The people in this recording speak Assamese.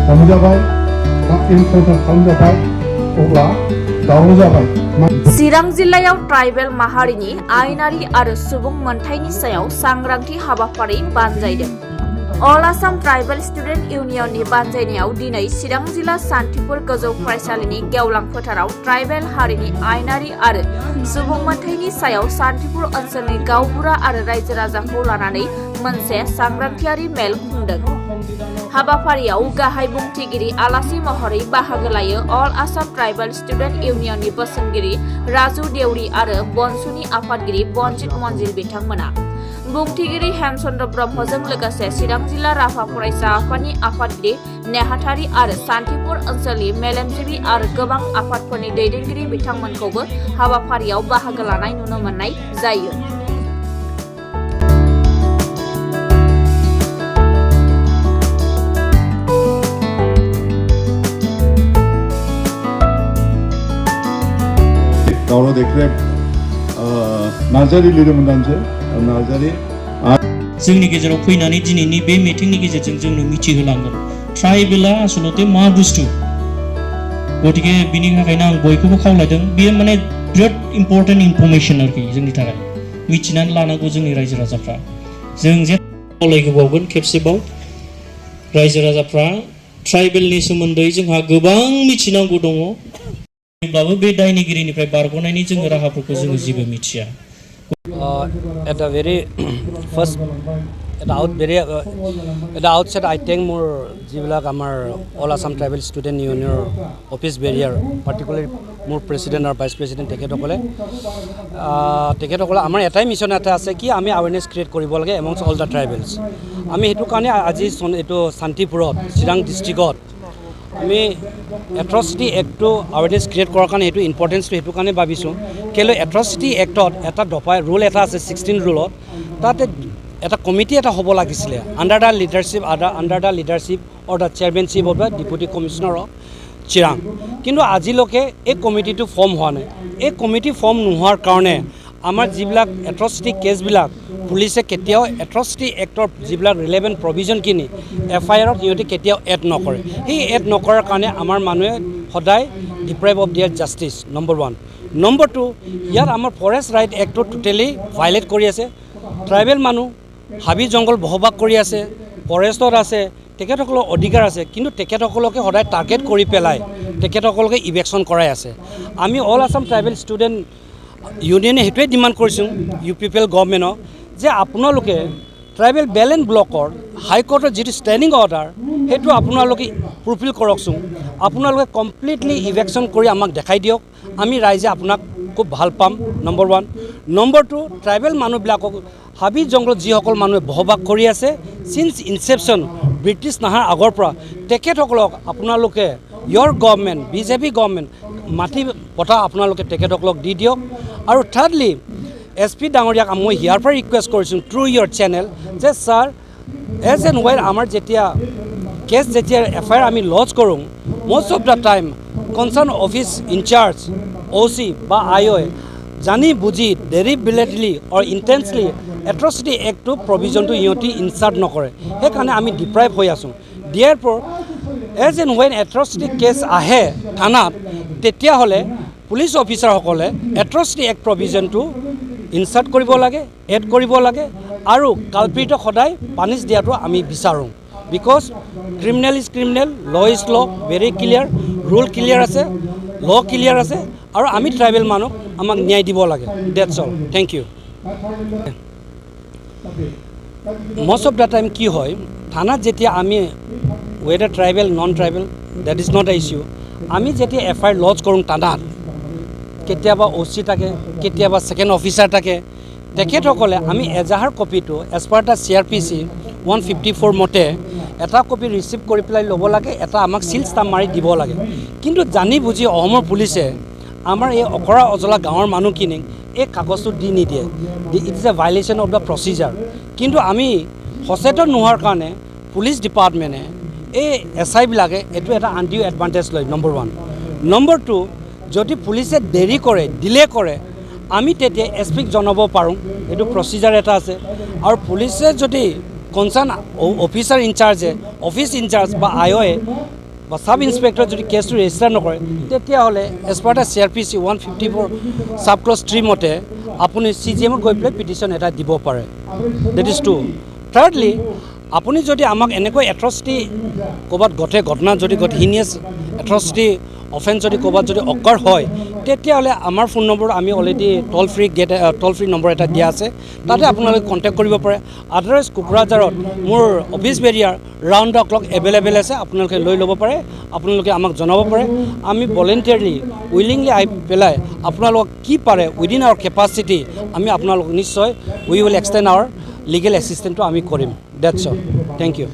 हमजाबाय बा एनकाउन्टार खालामजाबाय अब्ला दावराव जाबाय। चिरां जिल्लायाव ट्राइबेल माहारिनि आयेनारि आरो सुबुं मोनथायनि सायाव सांग्रांथि हाबाफारि बानजायदों। अल आसाम ट्राइबेल स्टुडेन्ट इउनियननि बानजायनायाव दिनै चिरां जिल्ला सान्थिपुर गोजौ फरायसालिनि गेवलां फोथाराव ट्राइबेल हारिनि आयेनारि आरो सुबुं मोनथायनि सायाव सान्थिपुर ओनसोलनि गावबुरा आरो रायजो राजाखौ लानानै मोनसे सांग्रांथियारि मेल खुंदों। हाबाफारियाव गाहाय बुंथिगिरि आलासि महरै बाहागो लायो अल आसाम ट्राइबेल स्टुडेन्ट इउनियननि बोसोनगिरि राजु देउरि आरो बनसुनि आफादगिरि बनजित मन्जिल बिथांमोना। बुंथिगिरि हेमचन्द्र ब्रह्मजों लोगोसे चिरां जिल्ला राभा फरायसा आफादनि आफादगिरि नेहाथारि आरो सान्थिपुर ओनसोलनि मेलेमजिबि आरो गोबां आफादफोरनि दैदेनगिरि बिथांमोनखौबो हाबाफारियाव बाहागो लानाय नुनो मोननाय जायो। दावराव देख्रेब नार्जारि लिरदोंमोन दानसे नार्जारि जोंनि गेजेराव फैनानै दिनैनि बे मिटिंनि गेजेरजों जोंनो मिथिहोलांगोन ट्राइबेला आसलते मा बुस्थु। गतिके बिनि थाखायनो आं बयखौबो खावलायदों, बेयो माने बिराद इम्पर्टेन्ट इनफरमेसन आरोखि जोंनि थाखाय मिथिनानै लानांगौ जोंनि रायजो राजाफ्रा। जों जे खावलायबावगोन खेबसेबाव रायजो राजाफ्रा ट्राइबेलनि सोमोन्दै जोंहा गोबां मिथिनांगौ दङ। अब्लाबो बे दायनिगिरिनिफ्राय बारग'नायनि जोङो राहाफोरखौ जोङो जेबो मिथिया। At the very first, at the outset, I thank more jibilak amar All Assam Tribal Student Union office barrier, particularly more president or vice president teketokole amar etai mission eta ase ki ami awareness create koribo lage amongst all the tribals. Ami hetu kane aji eto Santipurot Chirang districtot আমি এট্ৰচিটি এক্টটো আৱেৰনেছ ক্ৰিয়েট কৰাৰ কাৰণে এইটো ইম্পৰ্টেঞ্চটো সেইটো কাৰণে ভাবিছোঁ। কেলৈ এট্ৰচিটি এক্টত এটা দফা ৰুল এটা আছে 16 ৰুলত, তাতে এটা কমিটি এটা হ'ব লাগিছিলে under the leadership or the chairmanship of the deputy commissioner of Chirang. কিন্তু আজিলৈকে এই কমিটিটো ফৰ্ম হোৱা নাই। এই কমিটি ফৰ্ম নোহোৱাৰ কাৰণে আমাৰ যিবিলাক এট্ৰচিটি কেছবিলাক পুলিচে কেতিয়াও এট্ৰচিটি এক্টৰ যিবিলাক ৰিলেভেণ্ট প্ৰভিজনখিনি FIR-ত সিহঁতে কেতিয়াও এড নকৰে। সেই এড নকৰাৰ কাৰণে আমাৰ মানুহে সদায় ডিপ্ৰাইভ অফ দিয়াৰ জাষ্টিছ, নম্বৰ 1। নম্বৰ 2, ইয়াত আমাৰ ফৰেষ্ট ৰাইট এক্টটো টোটেলি ভাইলেট কৰি আছে। ট্ৰাইবেল মানুহ হাবি জংঘল বসবাস কৰি আছে, ফৰেষ্টত আছে, তেখেতসকলৰ অধিকাৰ আছে, কিন্তু তেখেতসকলকে সদায় টাৰ্গেট কৰি পেলাই তেখেতসকলকে ইভেকশ্যন কৰাই আছে। আমি অল আছাম ট্ৰাইবেল ষ্টুডেণ্ট ইউনিয়নে সেইটোৱে ডিমাণ্ড কৰিছোঁ UPPL গভৰ্ণমেণ্টক যে আপোনালোকে ট্ৰাইবেল বেলেঞ্চ ব্লকৰ হাইকোৰ্টৰ যিটো ষ্টেণ্ডিং অৰ্ডাৰ সেইটো আপোনালোকে ফুলফিল কৰকচোন। আপোনালোকে কমপ্লিটলি ইভেকশ্যন কৰি আমাক দেখাই দিয়ক, আমি ৰাইজে আপোনাক খুব ভাল পাম, নম্বৰ 1। নম্বৰ 2, ট্ৰাইবেল মানুহবিলাকক হাবি জংঘলত যিসকল মানুহে বসবাস কৰি আছে চিন্স ইনচেপশ্যন ব্ৰিটিছ নাহাৰ আগৰ পৰা তেখেতসকলক আপোনালোকে ইয়ৰ গভৰ্ণমেণ্ট BJP গভৰ্ণমেণ্ট মাটি পঠা আপোনালোকে তেখেতসকলক দি দিয়ক। আৰু থাৰ্ডলি SP ডাঙৰীয়াক মই ইয়াৰ পৰা ৰিকুৱেষ্ট কৰিছোঁ থ্ৰু ইয়ৰ চেনেল যে ছাৰ এজ এণ্ড ৱেৰ আমাৰ যেতিয়া কেছ যেতিয়া FIR আমি লজ কৰোঁ most of the time concern office incharge OC বা IO জানি বুজি ডেলিবেৰেটলি অৰ ইণ্টেন্সলি এট্ৰচিটি এক্টটো প্ৰভিজনটো সিহঁতি ইনচাৰ্ট নকৰে। সেইকাৰণে আমি ডিপ্ৰাইভ হৈ আছোঁ। Therefore as and when atrocity case আহে থানাত তেতিয়াহ'লে পুলিচ অফিচাৰসকলে এট্ৰচিটি এক্ট প্ৰভিজনটো ইনচাৰ্ট কৰিব লাগে, এড কৰিব লাগে আৰু কালপ্ৰিটক সদায় পানিছ দিয়াটো আমি বিচাৰোঁ। Because criminal is criminal, law is law, very clear, rule clear আছে, ল ক্লিয়াৰ আছে আৰু আমি ট্ৰাইবেল মানুহ আমাক ন্যায় দিব লাগে। That's all, thank you. Most of the time কি হয় থানাত যেতিয়া আমি whether tribal non tribal that is not a issue, আমি যেতিয়া FIR লজ কৰোঁ থানাত কেতিয়াবা OC থাকে, কেতিয়াবা ছেকেণ্ড অফিচাৰ থাকে, তেখেতসকলে আমি এজাহাৰ কপিটো এজ পাৰ দ্য CRPC 154 মতে এটা কপি ৰিচিভ কৰি পেলাই ল'ব লাগে, এটা আমাক চিল ষ্টাম্প মাৰি দিব লাগে। কিন্তু জানি বুজি অসমৰ পুলিচে আমাৰ এই অকৰা অজলা গাঁৱৰ মানুহখিনিক এই কাগজটো দি নিদিয়ে। It is a violation of the procedure. কিন্তু আমি সচেতন নোহোৱাৰ কাৰণে পুলিচ ডিপাৰ্টমেণ্টে এই SI-বিলাকে এইটো এটা আনডিউ এডভান্টেজ লয়, নম্বৰ 1। নম্বৰ 2, যদি পুলিচে দেৰি কৰে, ডিলে কৰে, আমি তেতিয়া SP-ক জনাব পাৰোঁ, এইটো প্ৰচিজাৰ এটা আছে। আৰু পুলিচে যদি কনচাৰ্ণ অফিচাৰ ইনচাৰ্জে অফিচ ইনচাৰ্জ বা আইঅ'এ বা সাব ইন্সপেক্টৰ যদি কেছটো ৰেজিষ্টাৰ নকৰে তেতিয়াহ'লে as per the CRPC 154 sub clause 3 মতে আপুনি CGMত গৈ পেলাই পিটিশ্যন এটা দিব পাৰে। That is two. থাৰ্ডলি আপুনি যদি আমাক এনেকৈ এট্ৰচিটি ক'ৰবাত ঘটনা যদি হিনিয়াছ এট্ৰচিটি অফেন্স যদি ক'ৰবাত যদি অকাৰ হয় তেতিয়াহ'লে আমাৰ ফোন নম্বৰ আমি অলৰেডি টল ফ্ৰী নম্বৰ এটা দিয়া আছে, তাতে আপোনালোকে কণ্টেক্ট কৰিব পাৰে। আদাৰৱাইজ কোকৰাঝাৰত মোৰ office Barrier round the clock available আছে, আপোনালোকে লৈ ল'ব পাৰে, আপোনালোকে আমাক জনাব পাৰে। আমি ভলেণ্টিয়াৰলি উইলিংলি আহি পেলাই আপোনালোকক কি পাৰে উইদিন আৱাৰ কেপাচিটি আমি আপোনালোকক নিশ্চয় we will extend our legal এছিষ্টেণ্টটো আমি কৰিম। That's all. Thank U.